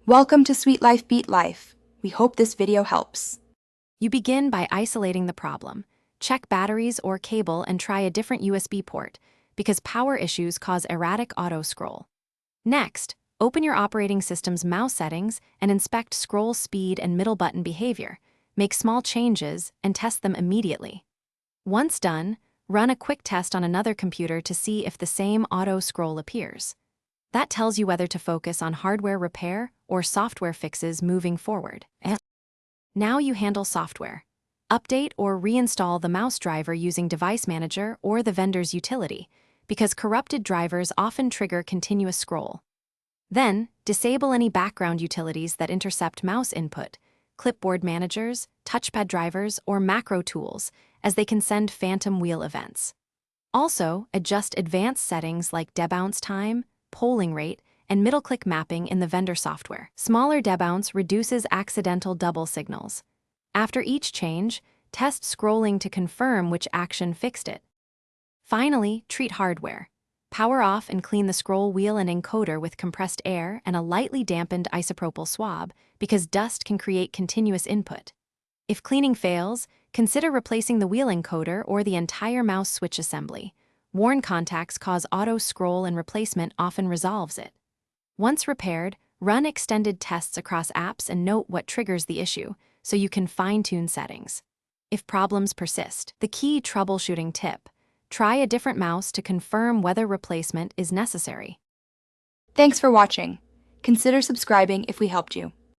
Welcome to Sweet Life Beat Life. We hope this video helps. You begin by isolating the problem. Check batteries or cable and try a different USB port, because power issues cause erratic auto-scroll. Next, open your operating system's mouse settings and inspect scroll speed and middle button behavior. Make small changes and test them immediately. Once done, run a quick test on another computer to see if the same auto-scroll appears. That tells you whether to focus on hardware repair or software fixes moving forward. Now you handle software. Update or reinstall the mouse driver using Device Manager or the vendor's utility, because corrupted drivers often trigger continuous scroll. Then, disable any background utilities that intercept mouse input, clipboard managers, touchpad drivers, or macro tools, as they can send phantom wheel events. Also, adjust advanced settings like debounce time, polling rate, and middle-click mapping in the vendor software. Smaller debounce reduces accidental double signals. After each change, test scrolling to confirm which action fixed it. Finally, treat hardware. Power off and clean the scroll wheel and encoder with compressed air and a lightly dampened isopropyl swab, because dust can create continuous input. If cleaning fails, consider replacing the wheel encoder or the entire mouse switch assembly. Worn contacts cause auto-scroll and replacement often resolves it. Once repaired, run extended tests across apps and note what triggers the issue, so you can fine-tune settings. If problems persist, the key troubleshooting tip: try a different mouse to confirm whether replacement is necessary. Thanks for watching. Consider subscribing if we helped you.